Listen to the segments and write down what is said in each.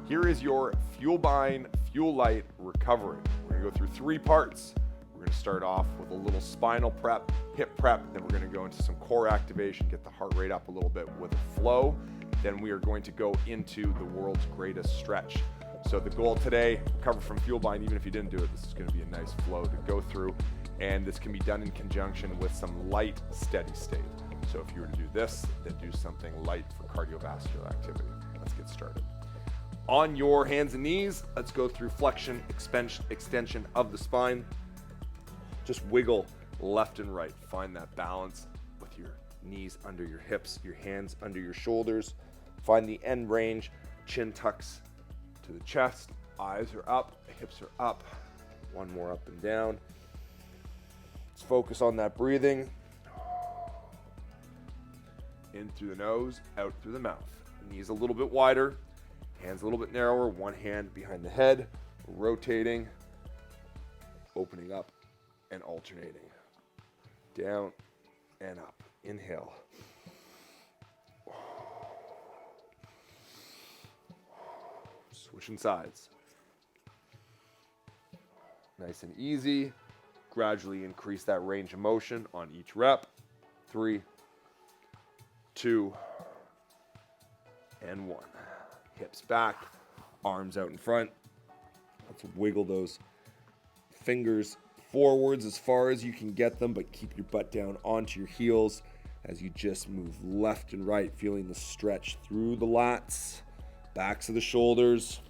Here is your FuelBind Fuel Lite recovery. We're gonna go through 3 parts. We're gonna start off with a little spinal prep, hip prep, then we're gonna go into some core activation, get the heart rate up a little bit with a flow. Then we are going to go into the world's greatest stretch. So the goal today, recover from FuelBind. Even if you didn't do it, this is gonna be a nice flow to go through. And this can be done in conjunction with some light steady state. So if you were to do this, then do something light for cardiovascular activity. Let's get started. On your hands and knees, let's go through flexion, extension of the spine. Just wiggle left and right. Find that balance with your knees under your hips, your hands under your shoulders. Find the end range, chin tucks to the chest, eyes are up, hips are up. One more up and down. Let's focus on that breathing. In through the nose, out through the mouth. Knees a little bit wider, hands a little bit narrower, one hand behind the head, rotating, opening up and alternating. Down and up. Inhale. Switching sides. Nice and easy. Gradually increase that range of motion on each rep. 3, 2, and 1. Hips back, arms out in front. Let's wiggle those fingers forwards as far as you can get them, but keep your butt down onto your heels as you just move left and right, feeling the stretch through the lats, backs of the shoulders.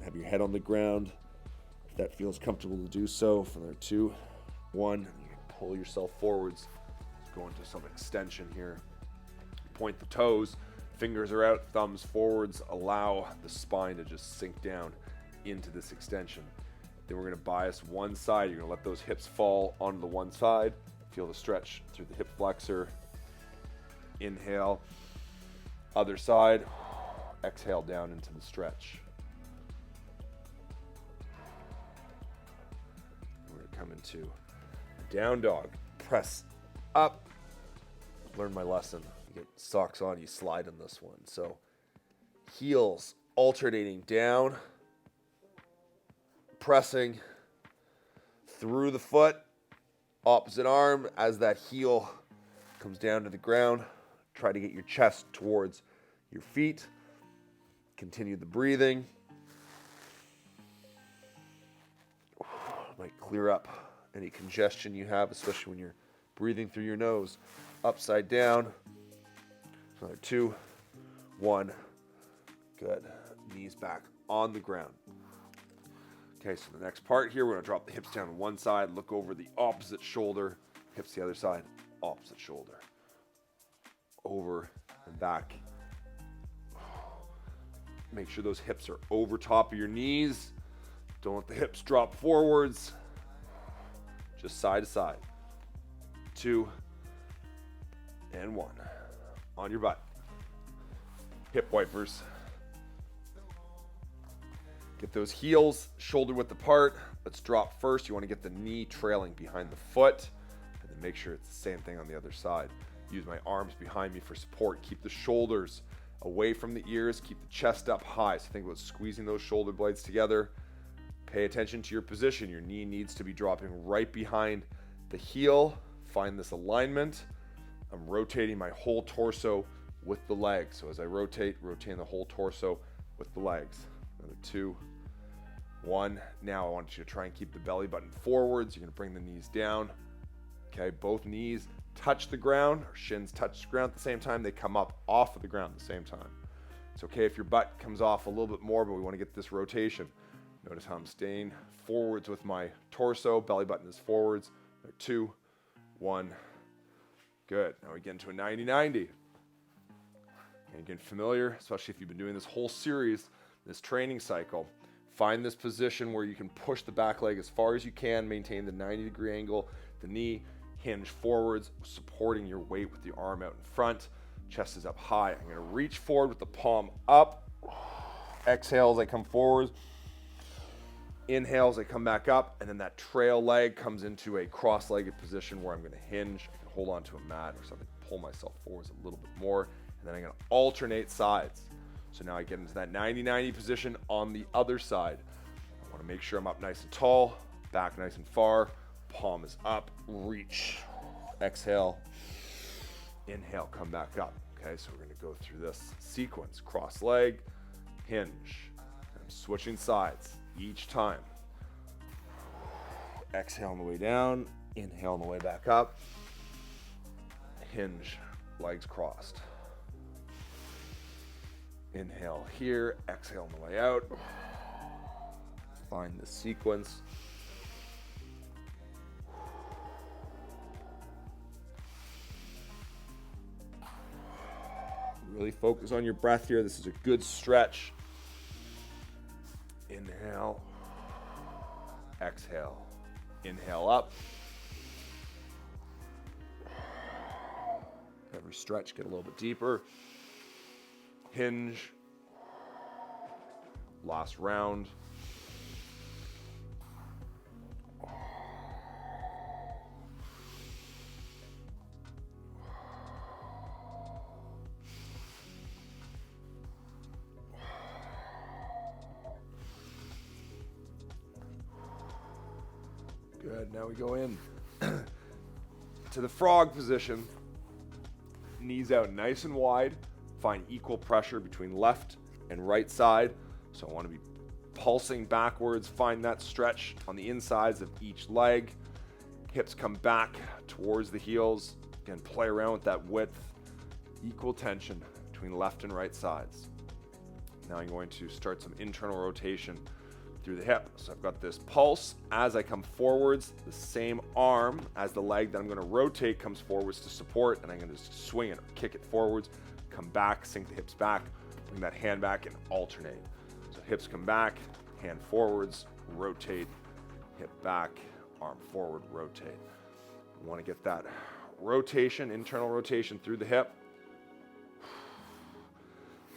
Have your head on the ground if that feels comfortable to do so. For another 2, 1. You can pull yourself forwards. Let's go into some extension here. Point the toes, fingers are out, thumbs forwards. Allow the spine to just sink down into this extension. Then we're gonna bias one side. You're gonna let those hips fall onto the one side. Feel the stretch through the hip flexor. Inhale. Other side. Exhale down into the stretch. We're gonna come into down dog. Press up. Learn my lesson. You get socks on, you slide in this one. So heels alternating down, pressing through the foot, opposite arm as that heel comes down to the ground. Try to get your chest towards your feet. Continue the breathing. Might clear up any congestion you have, especially when you're breathing through your nose. Upside down. Another 2, 1. Good. Knees back on the ground. Okay, so the next part here, we're going to drop the hips down on one side, look over the opposite shoulder, hips the other side, opposite shoulder. Over and back. Make sure those hips are over top of your knees. Don't let the hips drop forwards. Just side to side. 2 and 1. On your butt. Hip wipers. Get those heels shoulder width apart. Let's drop first. You want to get the knee trailing behind the foot. And then make sure it's the same thing on the other side. Use my arms behind me for support. Keep the shoulders away from the ears. Keep the chest up high. So think about squeezing those shoulder blades together. Pay attention to your position. Your knee needs to be dropping right behind the heel. Find this alignment. I'm rotating my whole torso with the legs. So as I rotate, rotating the whole torso with the legs. Another 2, 1. Now I want you to try and keep the belly button forwards. You're going to bring the knees down. Okay, both knees touch the ground, or shins touch the ground at the same time. They come up off of the ground at the same time. It's okay if your butt comes off a little bit more, but we want to get this rotation. Notice how I'm staying forwards with my torso. Belly button is forwards. Another 2, 1. Good. Now we get into a 90-90. And getting familiar, especially if you've been doing this whole series, this training cycle. Find this position where you can push the back leg as far as you can, maintain the 90-degree angle, the knee hinge forwards, supporting your weight with the arm out in front. Chest is up high. I'm going to reach forward with the palm up. Exhale as I come forward. Inhale as I come back up, and then that trail leg comes into a cross-legged position where I'm going to hinge. I can hold onto a mat or something, pull myself forwards a little bit more, and then I'm going to alternate sides. So now I get into that 90-90 position on the other side. I want to make sure I'm up nice and tall, back nice and far, palm is up, reach, exhale, inhale, come back up. Okay, so we're going to go through this sequence. Cross leg, hinge. I'm switching sides each time. Exhale on the way down, inhale on the way back up. Hinge, legs crossed. Inhale here, exhale on the way out. Find the sequence. Really focus on your breath here. This is a good stretch. Inhale, exhale, inhale up. Every stretch, get a little bit deeper. Hinge. Last round. Good, now we go in to the frog position. Knees out nice and wide. Find equal pressure between left and right side. So I want to be pulsing backwards. Find that stretch on the insides of each leg. Hips come back towards the heels. Again, play around with that width. Equal tension between left and right sides. Now I'm going to start some internal rotation through the hip. So I've got this pulse as I come forwards. The same arm as the leg that I'm going to rotate comes forwards to support, and I'm going to swing it or kick it forwards, come back, sink the hips back, bring that hand back and alternate. So hips come back, hand forwards, rotate, hip back, arm forward, rotate. You want to get that rotation, internal rotation through the hip.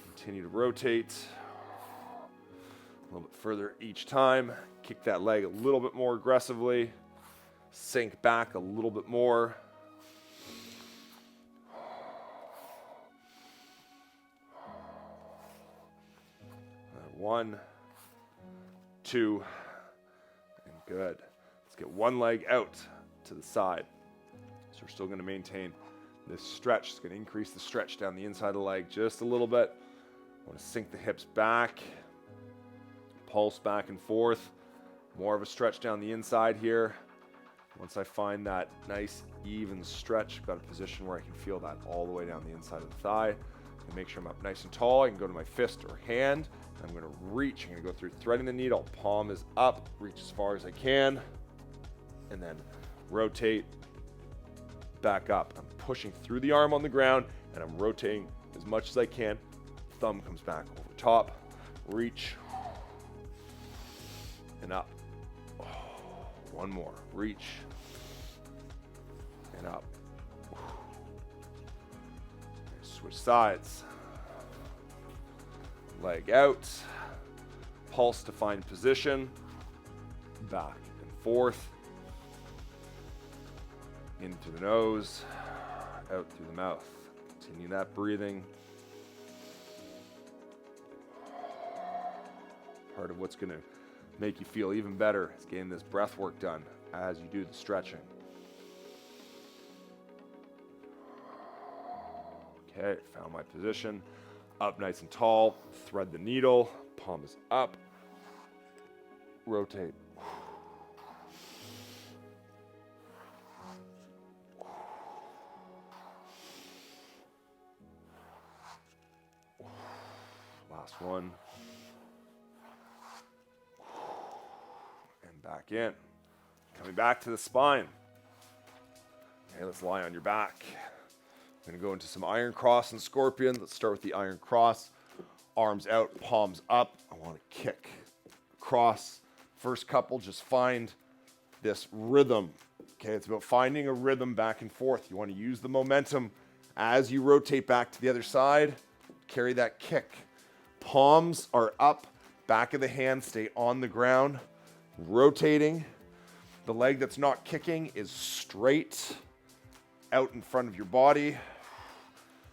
Continue to rotate. A little bit further each time. Kick that leg a little bit more aggressively. Sink back a little bit more. One, two, and good. Let's get one leg out to the side. So we're still going to maintain this stretch. It's going to increase the stretch down the inside of the leg just a little bit. I want to sink the hips back. Pulse back and forth. More of a stretch down the inside here. Once I find that nice even stretch, I've got a position where I can feel that all the way down the inside of the thigh. And make sure I'm up nice and tall. I can go to my fist or hand. I'm going to reach. I'm going to go through threading the needle. Palm is up. Reach as far as I can. And then rotate back up. I'm pushing through the arm on the ground and I'm rotating as much as I can. Thumb comes back over top. Reach. And up. One more. Reach. And up. Switch sides. Leg out. Pulse to find position. Back and forth. In through the nose. Out through the mouth. Continue that breathing. Part of what's going to make you feel even better is getting this breath work done as you do the stretching. Okay, found my position. Up nice and tall. Thread the needle. Palm is up. Rotate. Last one. And back in. Coming back to the spine. Okay, let's lie on your back. I'm going to go into some iron cross and scorpion. Let's start with the iron cross. Arms out, palms up. I want to kick across. First couple, just find this rhythm. Okay, it's about finding a rhythm back and forth. You want to use the momentum as you rotate back to the other side. Carry that kick. Palms are up. Back of the hand, stay on the ground. Rotating. The leg that's not kicking is straight out in front of your body.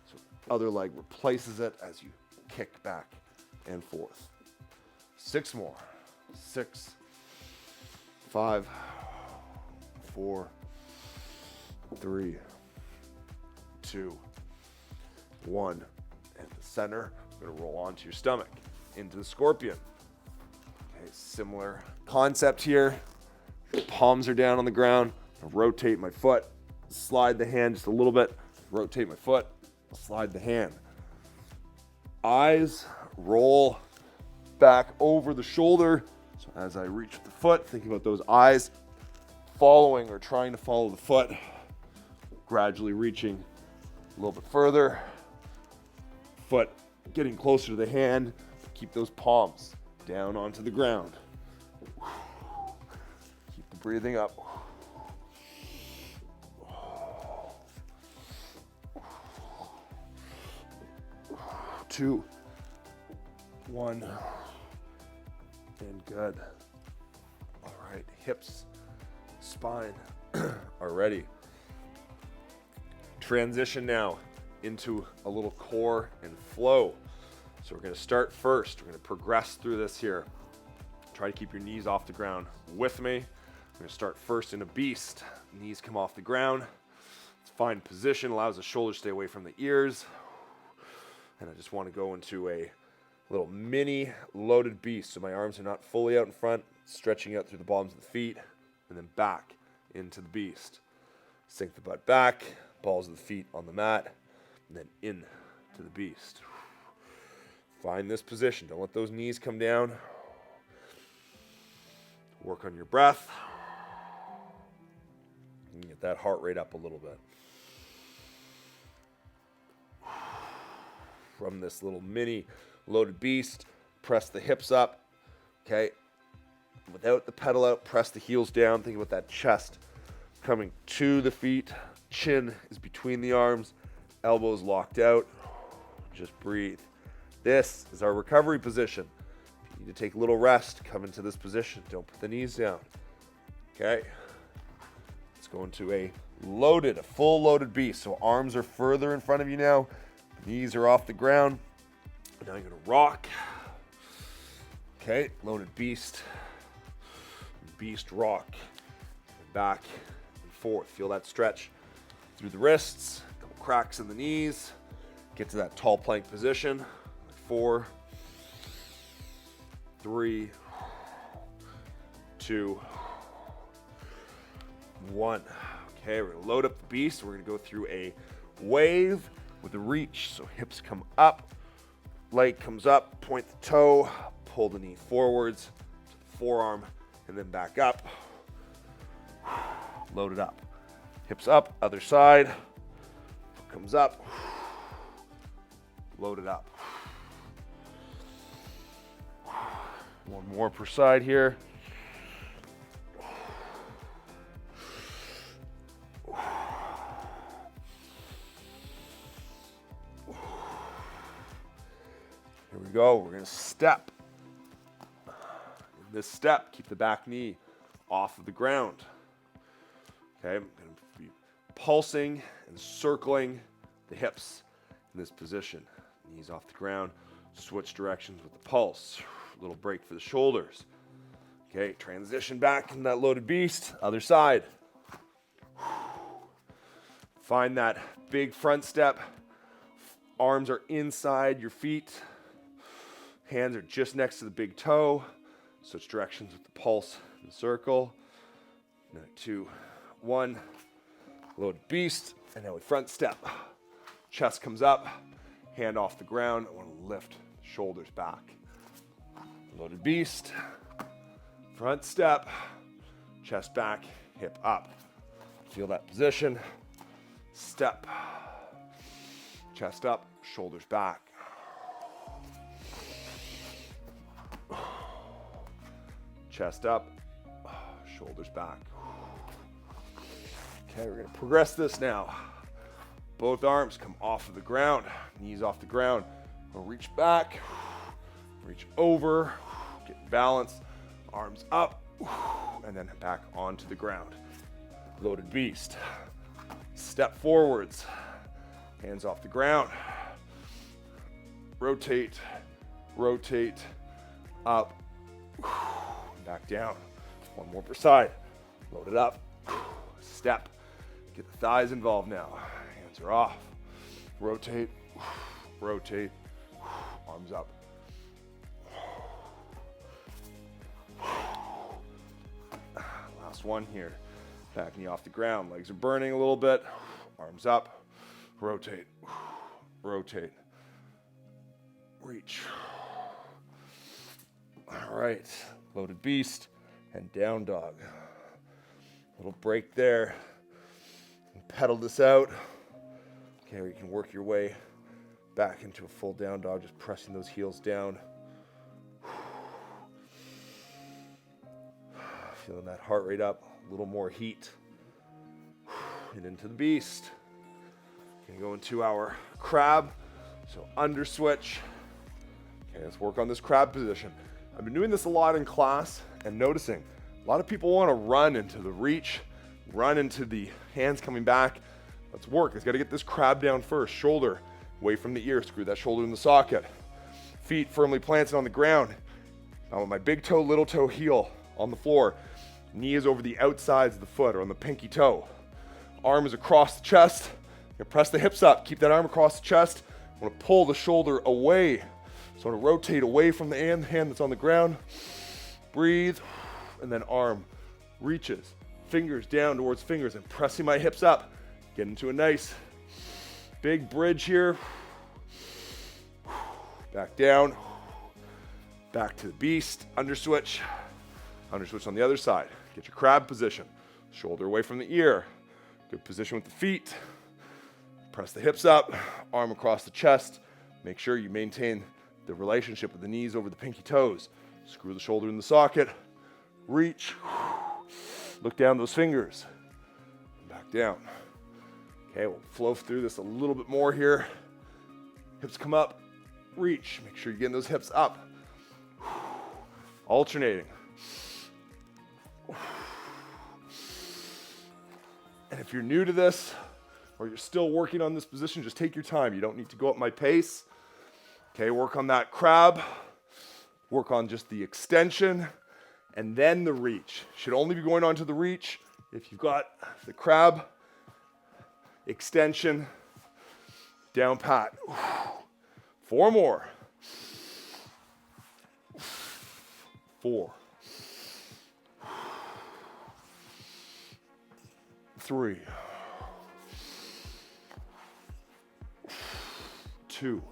So other leg replaces it as you kick back and forth. 6 more. 6, 5, 4, 3, 2, 1. And the center, you're gonna roll onto your stomach, into the scorpion. Okay, similar concept here. Palms are down on the ground. I rotate my foot, slide the hand just a little bit, rotate my foot, slide the hand. Eyes roll back over the shoulder. So as I reach with the foot, think about those eyes following or trying to follow the foot, gradually reaching a little bit further. Foot getting closer to the hand. Keep those palms down onto the ground. Keep the breathing up. 2, 1, and good. All right, hips, spine are ready. Transition now into a little core and flow. So we're going to start first. We're going to progress through this here. Try to keep your knees off the ground with me. We're going to start first in a beast. Knees come off the ground. Find position, allows the shoulders to stay away from the ears. And I just want to go into a little mini loaded beast. So my arms are not fully out in front, stretching out through the bottoms of the feet, and then back into the beast. Sink the butt back, balls of the feet on the mat, and then into the beast. Find this position. Don't let those knees come down. Work on your breath. And get that heart rate up a little bit. From this little mini loaded beast, press the hips up, okay? Without the pedal out, press the heels down. Think about that chest coming to the feet. Chin is between the arms, elbows locked out. Just breathe. This is our recovery position. If you need to take a little rest, come into this position. Don't put the knees down, okay? Let's go into a full loaded beast. So arms are further in front of you now. Knees are off the ground. Now you're going to rock. Okay, loaded beast. Beast rock. Back and forth. Feel that stretch through the wrists. A couple cracks in the knees. Get to that tall plank position. 4, 3, 2, 1. Okay, we're going to load up the beast. We're going to go through a wave with a reach. So hips come up, leg comes up, point the toe, pull the knee forwards to the forearm, and then back up. Load it up. Hips up, other side. Foot comes up. Load it up. One more per side here. Here we go. We're going to step. In this step, keep the back knee off of the ground. Okay, I'm going to be pulsing and circling the hips in this position. Knees off the ground. Switch directions with the pulse. A little break for the shoulders. Okay, transition back in that loaded beast. Other side. Find that big front step. Arms are inside your feet. Hands are just next to the big toe. Switch directions with the pulse and circle. 2, 1. Loaded beast. And now we front step. Chest comes up. Hand off the ground. I want to lift shoulders back. Loaded beast. Front step. Chest back. Hip up. Feel that position. Step. Chest up. Shoulders back. Chest up, shoulders back. Okay, we're going to progress this now. Both arms come off of the ground, knees off the ground. We'll reach back, reach over, get balance, arms up, and then back onto the ground. Loaded beast. Step forwards, hands off the ground. rotate, rotate, up, back down. One more per side. Load it up, step. Get the thighs involved now. Hands are off. Rotate, rotate, arms up. Last one here. Back knee off the ground. Legs are burning a little bit. Arms up. Rotate, rotate, reach. All right, loaded beast and down dog. Little break there. Pedal this out. Okay, you can work your way back into a full down dog, just pressing those heels down. Feeling that heart rate up, a little more heat. And into the beast. Gonna go into our crab. So under switch. Okay, let's work on this crab position. I've been doing this a lot in class and noticing a lot of people want to run into the reach, run into the hands coming back. Let's work. It's got to get this crab down first. Shoulder away from the ear. Screw that shoulder in the socket. Feet firmly planted on the ground. Now with my big toe, little toe, heel on the floor. Knee is over the outsides of the foot or on the pinky toe. Arm is across the chest. You press the hips up. Keep that arm across the chest. I want to pull the shoulder away. So I want to rotate away from the hand that's on the ground. Breathe. And then arm reaches. Fingers down towards fingers and pressing my hips up. Get into a nice big bridge here. Back down. Back to the beast. Under switch. Under switch on the other side. Get your crab position. Shoulder away from the ear. Good position with the feet. Press the hips up. Arm across the chest. Make sure you maintain the relationship with the knees over the pinky toes. Screw the shoulder in the socket. Reach. Look down those fingers. Back down. Okay, we'll flow through this a little bit more here. Hips come up. Reach. Make sure you're getting those hips up. Alternating. And if you're new to this, or you're still working on this position, just take your time. You don't need to go at my pace. Okay, work on that crab. Work on just the extension and then the reach. Should only be going on to the reach if you've got the crab, extension, down pat. 4 more. 4. 3. 2.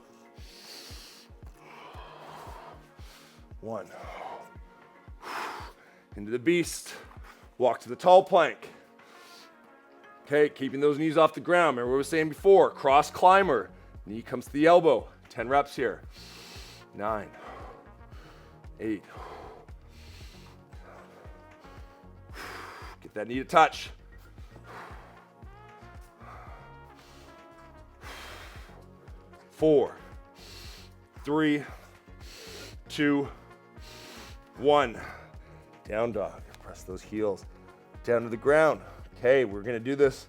1. Into the beast. Walk to the tall plank. Okay, keeping those knees off the ground. Remember what I was saying before. Cross climber. Knee comes to the elbow. 10 reps here. 9. 8. Get that knee to touch. 4. 3. 2. 1. Down dog. Press those heels down to the ground. Okay, we're gonna do this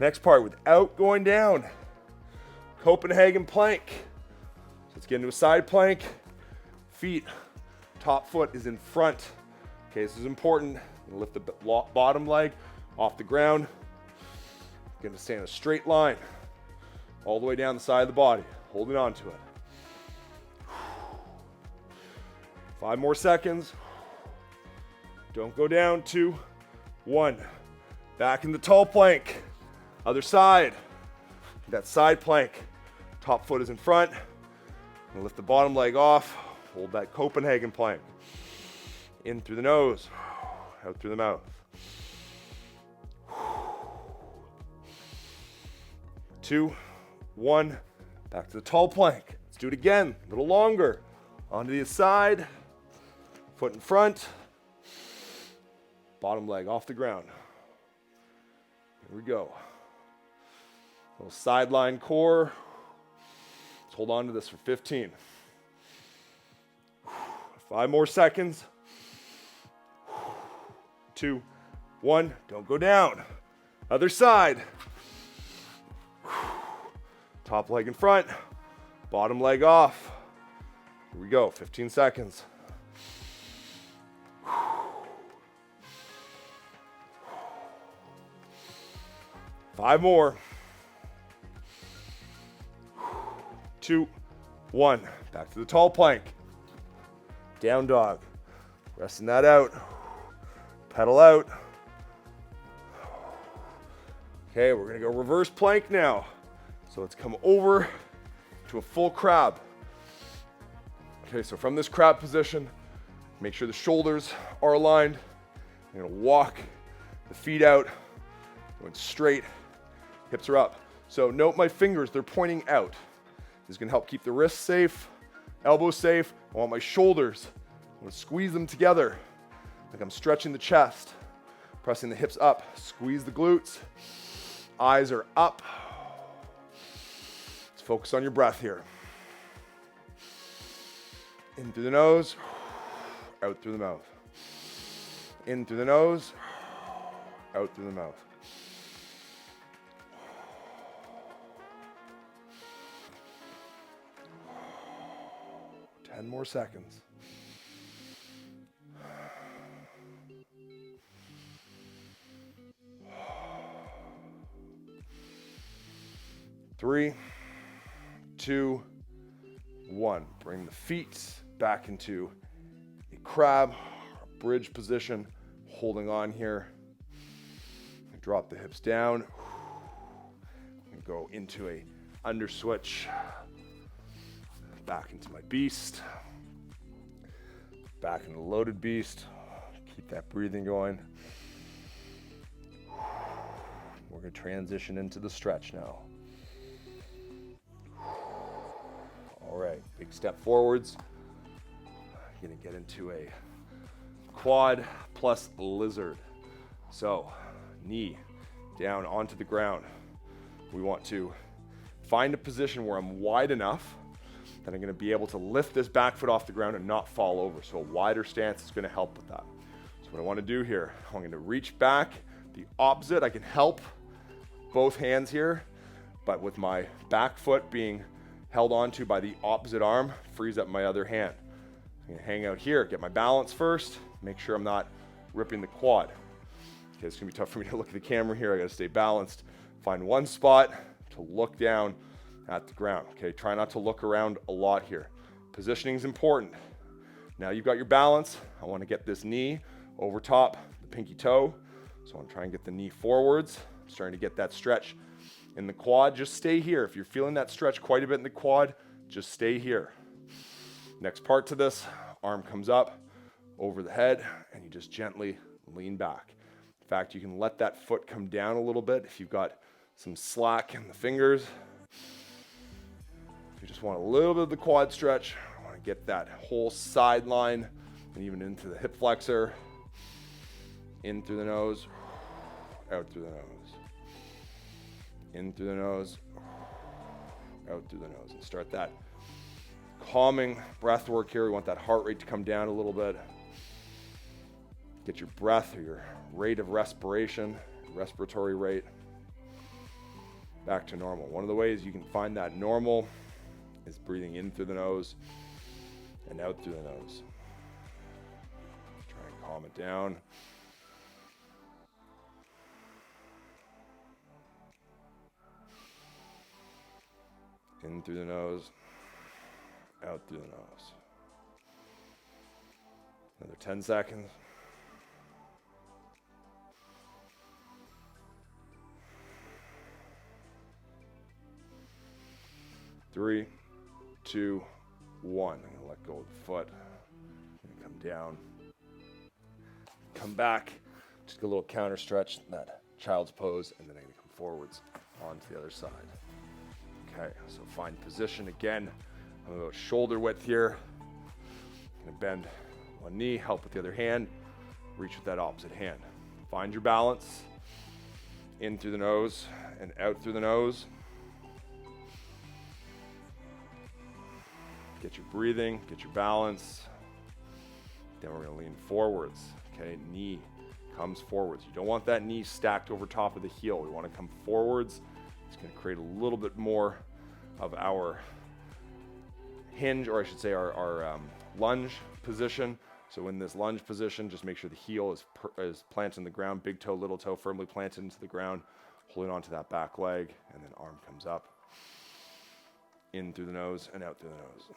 next part without going down. Copenhagen plank. So let's get into a side plank. Feet, top foot is in front. Okay, this is important. Lift the bottom leg off the ground. Gonna stay in a straight line all the way down the side of the body, holding on to it. 5 more seconds. Don't go down. 2, 1. Back in the tall plank. Other side. That side plank. Top foot is in front. Lift the bottom leg off. Hold that Copenhagen plank. In through the nose. Out through the mouth. 2, 1. Back to the tall plank. Let's do it again. A little longer. Onto the side. Foot in front. Bottom leg off the ground. Here we go. Little sideline core. Let's hold on to this for 15. 5 more seconds. 2, 1. Don't go down. Other side. Top leg in front. Bottom leg off. Here we go, 15 seconds. 5 more. 2, 1. Back to the tall plank. Down dog. Resting that out. Pedal out. Okay, we're gonna go reverse plank now. So let's come over to a full crab. Okay, so from this crab position, make sure the shoulders are aligned. I'm gonna walk the feet out, going straight, hips are up. So note my fingers, they're pointing out. This is gonna help keep the wrists safe, elbows safe. I want my shoulders, I'm gonna squeeze them together like I'm stretching the chest, pressing the hips up, squeeze the glutes, eyes are up. Let's focus on your breath here. In through the nose, out through the mouth. In through the nose, out through the mouth. Ten more seconds. 3, 2, 1. Bring the feet back into a crab, bridge position, holding on here. Drop the hips down. And go into a under switch. Back into my beast. Back into loaded beast. Keep that breathing going. We're going to transition into the stretch now. All right, big step forwards. I'm going to get into a quad plus lizard. So, knee down onto the ground. We want to find a position where I'm wide enough that I'm going to be able to lift this back foot off the ground and not fall over. So a wider stance is going to help with that. So what I want to do here, I'm going to reach back the opposite. I can help both hands here, but with my back foot being held onto by the opposite arm, frees up my other hand. I'm going to hang out here, get my balance first, make sure I'm not ripping the quad. Okay, it's going to be tough for me to look at the camera here. I got to stay balanced. Find one spot to look down at the ground. Okay, try not to look around a lot here. Positioning is important. Now you've got your balance. I want to get this knee over top the pinky toe. So I'm trying to get the knee forwards. I'm starting to get that stretch in the quad. Just stay here. If you're feeling that stretch quite a bit in the quad, just stay here. Next part to this, arm comes up over the head and you just gently lean back. In fact, you can let that foot come down a little bit if you've got some slack in the fingers. If you just want a little bit of the quad stretch, I want to get that whole sideline and even into the hip flexor. In through the nose, out through the nose. In through the nose, out through the nose. And start that calming breath work here. We want that heart rate to come down a little bit. Get your breath or your rate of respiration, respiratory rate, back to normal. One of the ways you can find that normal is breathing in through the nose and out through the nose. Try and calm it down. In through the nose, out through the nose. Another 10 seconds. 3, 2, 1. I'm going to let go of the foot. I'm going to come down. Come back. Just a little counter stretch, that child's pose, and then I'm going to come forwards onto the other side. Okay, so find position again. I'm going to go shoulder width here. I'm going to bend one knee, help with the other hand. Reach with that opposite hand. Find your balance. In through the nose and out through the nose. Get your breathing, get your balance. Then we're going to lean forwards. Okay, knee comes forwards. You don't want that knee stacked over top of the heel. We want to come forwards. It's going to create a little bit more of our hinge, or I should say our lunge position. So in this lunge position, just make sure the heel is planted in the ground, big toe, little toe firmly planted into the ground, holding onto that back leg, and then arm comes up, in through the nose and out through the nose.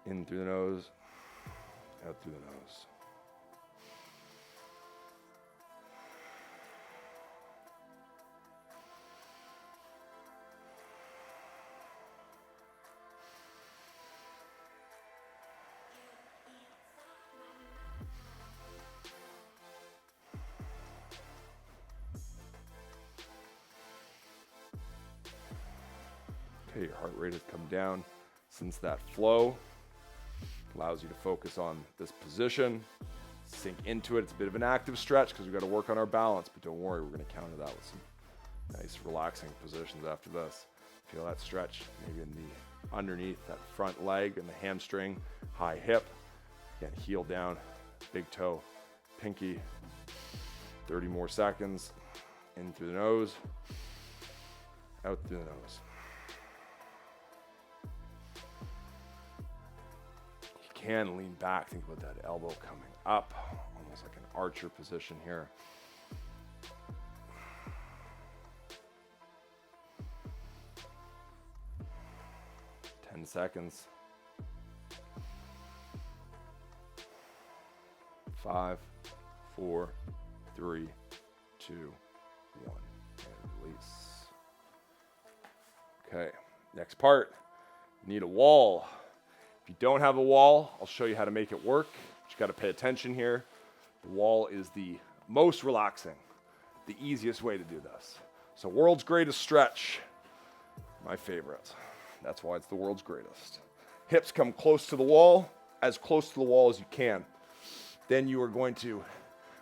In through the nose, out through the nose. Okay, your heart rate has come down since that flow. Allows you to focus on this position, sink into it. It's a bit of an active stretch because we've got to work on our balance, but don't worry, we're going to counter that with some nice relaxing positions after this. Feel that stretch maybe in the underneath that front leg and the hamstring, high hip. Again, heel down, big toe, pinky. 30 more seconds. In through the nose, out through the nose. Can lean back, think about that elbow coming up, almost like an archer position here. Ten seconds. 5, 4, 3, 2, 1, and release. Okay, next part, you need a wall. If you don't have a wall, I'll show you how to make it work. But you got to pay attention here. The wall is the most relaxing, the easiest way to do this. So world's greatest stretch, my favorite. That's why it's the world's greatest. Hips come close to the wall, as close to the wall as you can. Then you are going to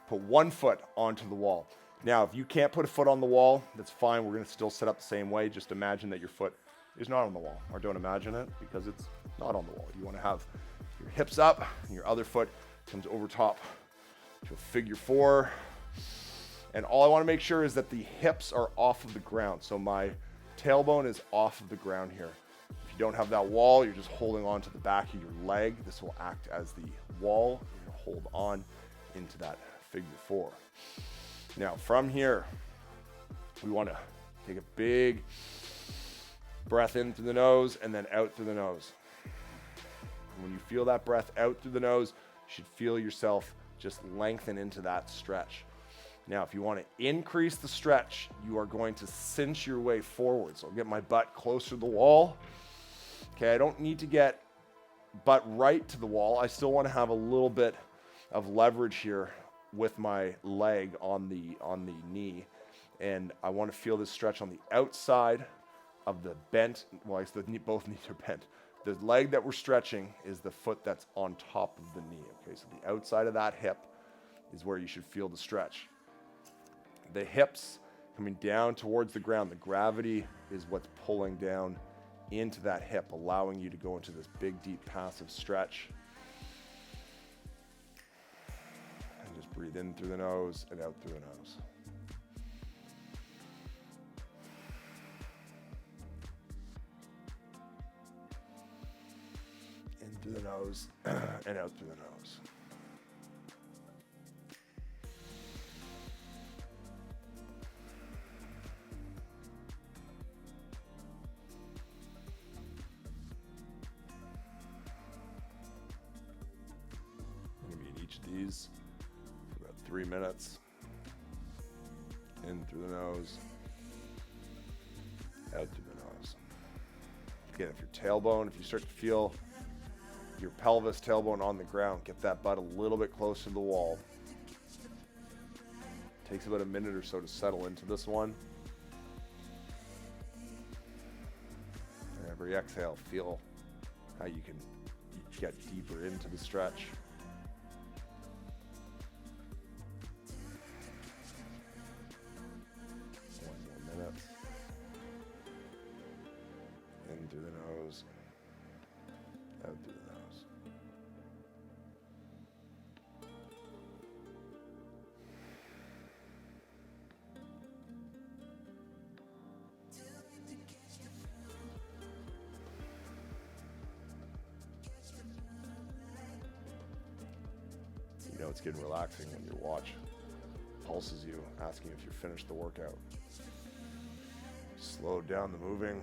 put one foot onto the wall. Now, if you can't put a foot on the wall, that's fine. We're going to still set up the same way. Just imagine that your foot is not on the wall, or don't imagine it because it's not on the wall. You want to have your hips up and your other foot comes over top to a figure 4. And all I want to make sure is that the hips are off of the ground. So my tailbone is off of the ground here. If you don't have that wall, you're just holding on to the back of your leg. This will act as the wall. You're going to hold on into that figure 4. Now from here, we want to take a big breath in through the nose and then out through the nose. And when you feel that breath out through the nose, you should feel yourself just lengthen into that stretch. Now, if you want to increase the stretch, you are going to cinch your way forward. So I'll get my butt closer to the wall. Okay, I don't need to get butt right to the wall. I still want to have a little bit of leverage here with my leg on the knee. And I want to feel this stretch on the outside of the bent, well, I guess both knees are bent. The leg that we're stretching is the foot that's on top of the knee. Okay, so the outside of that hip is where you should feel the stretch. The hips coming down towards the ground. The gravity is what's pulling down into that hip, allowing you to go into this big, deep, passive stretch. And just breathe in through the nose and out through the nose. In through the nose and out through the nose. These for about 3 minutes. In through the nose, out through the nose. Again, if your tailbone, if you start to feel your pelvis, tailbone on the ground, get that butt a little bit closer to the wall. Takes about a minute or so to settle into this one. And every exhale, feel how you can get deeper into the stretch. 1 more minute. In through the nose, out through the nose. You know, it's getting relaxing when your watch pulses you, asking if you finished the workout. Slow down the moving.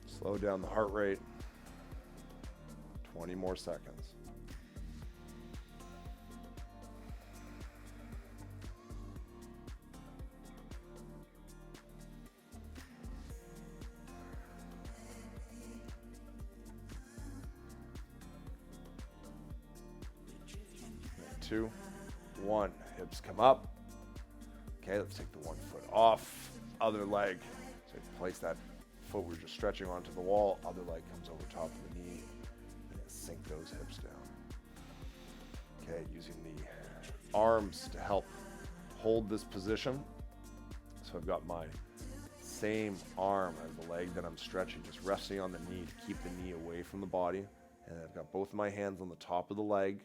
Slow down the heart rate. 20 more seconds. Two, one. Hips come up. Okay, let's take the one foot off. Other leg. So place that foot we're just stretching onto the wall. Other leg comes over top of the knee. And sink those hips down. Okay, using the arms to help hold this position. So I've got my same arm as the leg that I'm stretching, just resting on the knee to keep the knee away from the body. And I've got both of my hands on the top of the leg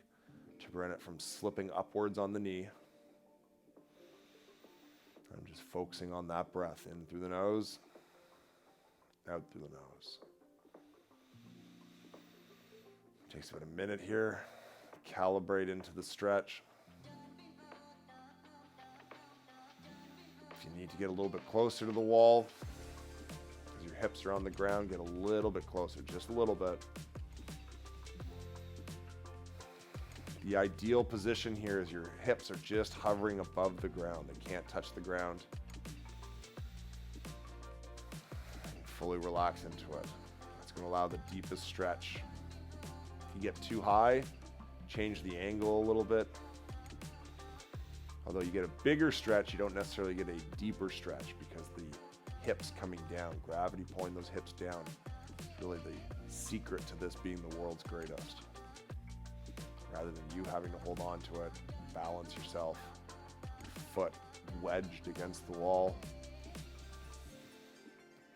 to prevent it from slipping upwards on the knee. I'm just focusing on that breath in through the nose, out through the nose. Takes about a minute here. Calibrate into the stretch. If you need to get a little bit closer to the wall, because your hips are on the ground, get a little bit closer, just a little bit. The ideal position here is your hips are just hovering above the ground. They can't touch the ground. And fully relax into it. That's going to allow the deepest stretch. If you get too high, change the angle a little bit. Although you get a bigger stretch, you don't necessarily get a deeper stretch because the hips coming down, gravity pulling those hips down, is really the secret to this being the world's greatest. Rather than you having to hold on to it, balance yourself, your foot wedged against the wall,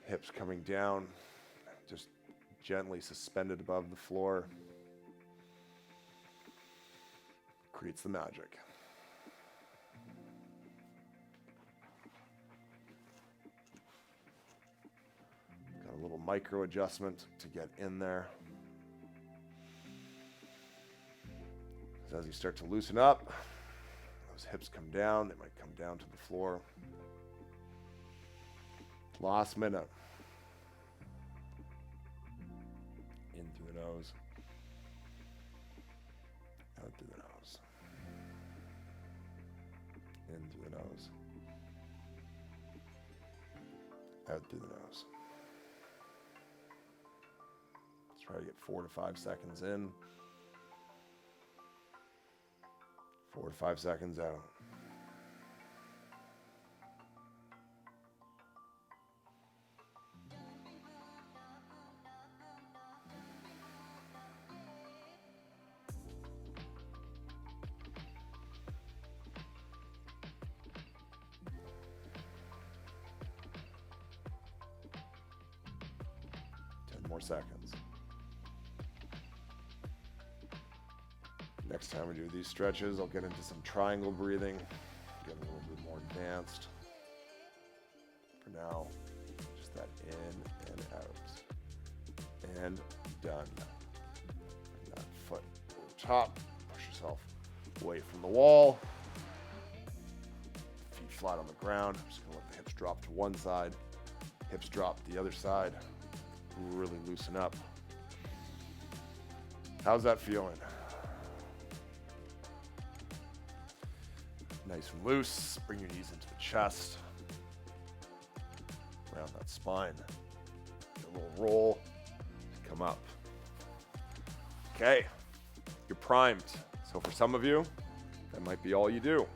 hips coming down, just gently suspended above the floor, creates the magic. Got a little micro adjustment to get in there. As you start to loosen up, those hips come down. They might come down to the floor. Last minute. In through the nose. Out through the nose. In through the nose. Out through the nose. Let's try to get 4 to 5 seconds in. 4 to 5 seconds out. More seconds. Next time we do these stretches, I'll get into some triangle breathing, get a little bit more advanced. For now, just that in and out. And done. Bring that foot over the top, push yourself away from the wall. Feet flat on the ground. I'm just gonna let the hips drop to one side, hips drop to the other side. Really loosen up. How's that feeling? Nice and loose. Bring your knees into the chest. Around that spine. Get a little roll. Come up. Okay. You're primed. So for some of you, that might be all you do.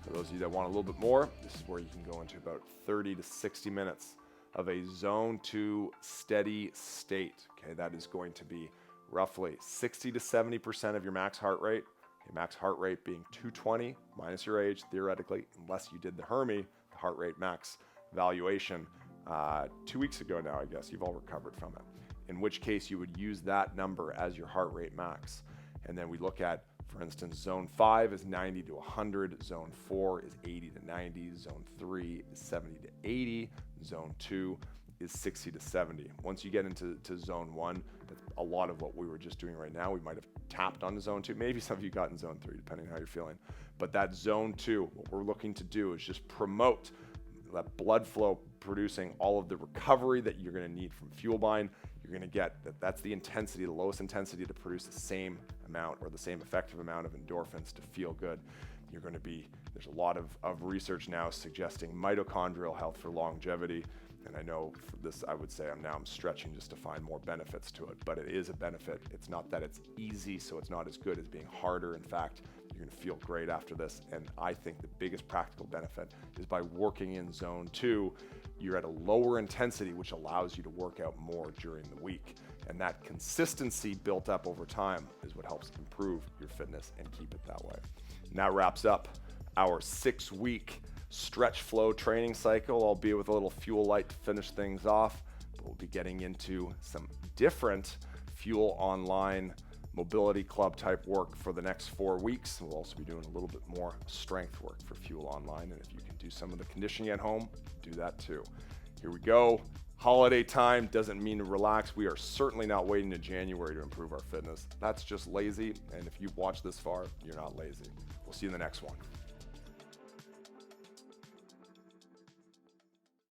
For those of you that want a little bit more, this is where you can go into about 30 to 60 minutes of a zone 2 steady state. Okay, that is going to be roughly 60 to 70% of your max heart rate. Your max heart rate being 220 minus your age, theoretically, unless you did the Hermie, the heart rate max valuation 2 weeks ago now, I guess. You've all recovered from it. In which case you would use that number as your heart rate max. And then we look at, for instance, zone 5 is 90 to 100, zone 4 is 80 to 90, zone 3 is 70 to 80, zone 2 is 60 to 70. Once you get into zone 1, that's a lot of what we were just doing right now. We might have tapped onto zone 2. Maybe some of you got in zone 3, depending on how you're feeling. But that zone 2, what we're looking to do is just promote that blood flow, producing all of the recovery that you're going to need from fuel bind. You're going to get that's the intensity, the lowest intensity to produce the same amount or the same effective amount of endorphins to feel good. You're going to be, there's a lot of research now suggesting mitochondrial health for longevity. And I know for this, I would say I'm stretching just to find more benefits to it, but it is a benefit. It's not that it's easy, so it's not as good as being harder. In fact, you're going to feel great after this. And I think the biggest practical benefit is by working in zone 2, you're at a lower intensity, which allows you to work out more during the week. And that consistency built up over time is what helps improve your fitness and keep it that way. And that wraps up our 6-week stretch flow training cycle, albeit with a little Fuel Lite to finish things off. But we'll be getting into some different Fuel Online mobility club type work for the next 4 weeks. We'll also be doing a little bit more strength work for Fuel Online. And if you can do some of the conditioning at home, do that too. Here we go. Holiday time doesn't mean to relax. We are certainly not waiting to January to improve our fitness. That's just lazy. And if you've watched this far, you're not lazy. We'll see you in the next one.